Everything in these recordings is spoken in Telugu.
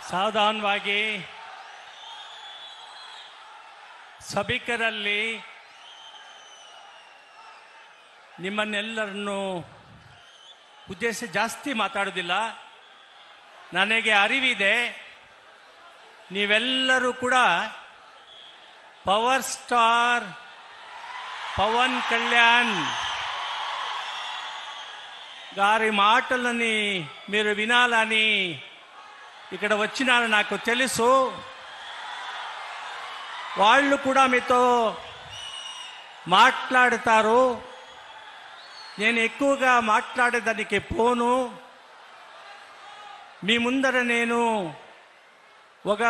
ಸಾವಧಾನವಾಗಿ ಸಭಿಕರಲ್ಲಿ ನಿಮ್ಮನ್ನೆಲ್ಲರನ್ನು ಉದ್ದೇಶಿಸಿ ಜಾಸ್ತಿ ಮಾತಾಡೋದಿಲ್ಲ. ನನಗೆ ಅರಿವಿದೆ, ನೀವೆಲ್ಲರೂ ಕೂಡ పవర్ స్టార్ పవన్ కళ్యాణ్ గారి మాటలని మీరు వినాలని ఇక్కడ వచ్చినారు. నాకు తెలుసు వాళ్ళు కూడా మీతో మాట్లాడతారు. నేను ఎక్కువగా మాట్లాడేదానికి పోను. మీ ముందర నేను ఒక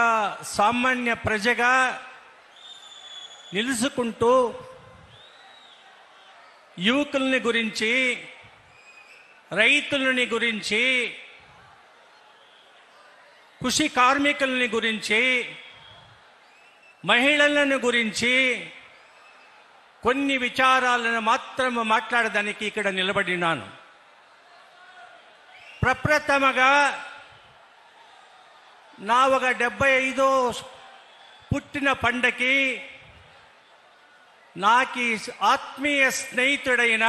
సామాన్య ప్రజగా నిలుసుకుంటూ యువకుల్ని గురించి, రైతులని గురించి, కృషి కార్మికులని గురించి, మహిళలను గురించి కొన్ని విచారాలను మాత్రం మాట్లాడడానికి ఇక్కడ నిలబడినాను. ప్రప్రథమగా నా ఒక 75వ పుట్టిన పండగకి నాకు ఆత్మీయ స్నేహితుడైన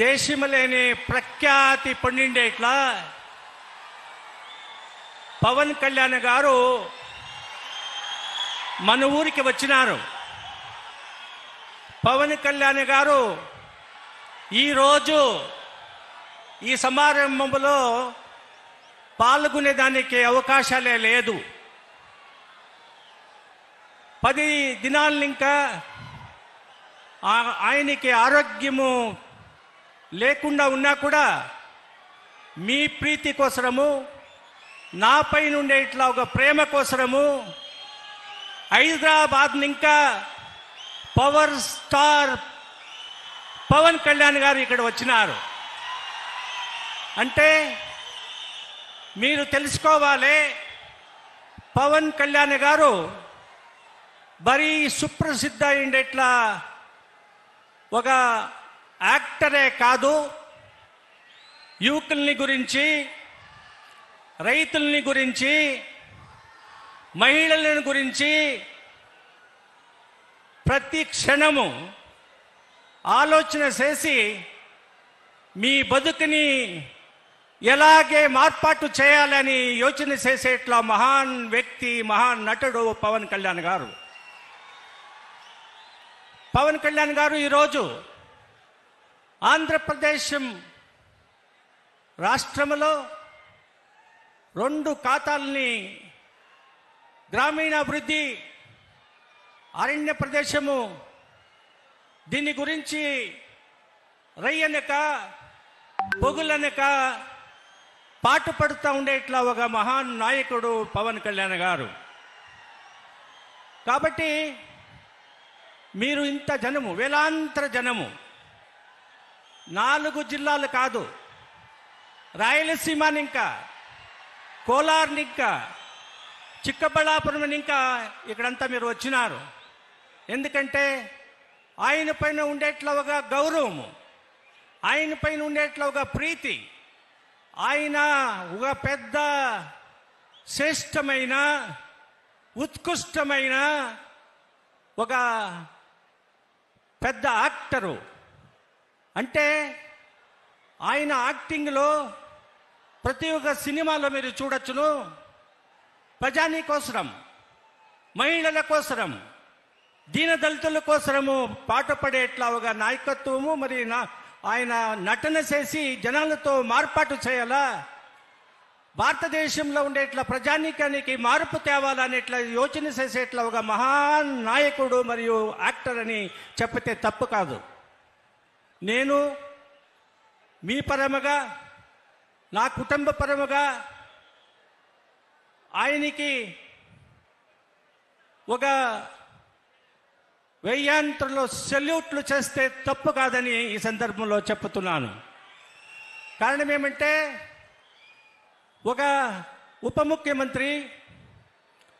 దేశంలోని ప్రఖ్యాతి పొందిండేట్ల పవన్ కళ్యాణ్ గారు మన ఊరికి వచ్చినారు. పవన్ కళ్యాణ్ గారు ఈరోజు ఈ సమారంభంలో పాల్గొనేదానికి అవకాశాలే లేదు. 10 దినాలు ఇంకా ఆయనకి ఆరోగ్యము లేకుండా ఉన్నా కూడా మీ ప్రీతి కోసరము, నాపై నుండే ఇట్లా ఒక ప్రేమ కోసరము హైదరాబాద్ ఇంకా పవర్ స్టార్ పవన్ కళ్యాణ్ గారు ఇక్కడ వచ్చినారు. అంటే మీరు తెలుసుకోవాలి, పవన్ కళ్యాణ్ గారు బరీ సుప్రసిద్ధ అయిండేట్లా ఒక యాక్టరే కాదు, యువకుల్ని గురించి, రైతుల్ని గురించి, మహిళలను గురించి ప్రతి క్షణము ఆలోచన చేసి మీ బతుకుని ఎలాగే మార్పాటు చేయాలని యోచన చేసేట్లా మహాన్ వ్యక్తి, మహాన్ నటుడు పవన్ కళ్యాణ్ గారు. పవన్ కళ్యాణ్ గారు ఈరోజు ఆంధ్రప్రదేశ్ రాష్ట్రంలో 2 ఖాతాలని గ్రామీణాభివృద్ధి, అరణ్య ప్రదేశము, దీని గురించి రయ్యనక పొగులనక పాటుపడుతూ ఉండేట్లా ఒక మహాన్ నాయకుడు పవన్ కళ్యాణ్ గారు. కాబట్టి మీరు ఇంత జనము, వేలాంతర జనము, 4 జిల్లాలు కాదు, రాయలసీమని ఇంకా, కోలార్ని ఇంకా, చిక్కబళ్ళాపురం ఇంకా ఇక్కడంతా మీరు వచ్చినారు. ఎందుకంటే ఆయన పైన ఉండేట్లా ఒక గౌరవము, ఆయన పైన ఉండేట్లా ఒక ప్రీతి, ఆయన ఒక పెద్ద శ్రేష్టమైన ఉత్కృష్టమైన ఒక పెద్ద యాక్టరు. అంటే ఆయన యాక్టింగ్లో ప్రతి ఒక్క సినిమాలో మీరు చూడొచ్చును, ప్రజాని కోసరం, మహిళల కోసరం, దీనదళితుల కోసరము పాటుపడేట్లా ఒక నాయకత్వము, మరి ఆయన నటన చేసి జనాలతో మార్పాటు చేయాలా, భారతదేశంలో ఉండేట్లా ప్రజానీకానికి మార్పు తేవాలనేట్లా యోచన చేసేట్లా ఒక మహాన్ నాయకుడు మరియు యాక్టర్ అని చెప్పితే తప్పు కాదు. నేను మీ పరముగా, నా కుటుంబ పరముగా ఆయనకి ఒక వెయ్యాంతరంలో సెల్యూట్లు చేస్తే తప్పు కాదని ఈ సందర్భంలో చెప్తున్నాను. కారణం ఏమంటే, ఒక ఉప ముఖ్యమంత్రి,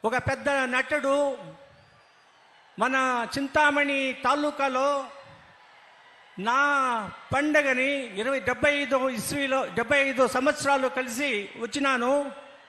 ఒక పెద్ద నటుడు మన చింతామణి తాలూకాలో నా పండగని 75 ఇస్వీలో 75 సంవత్సరాలు కలిసి వచ్చినాను.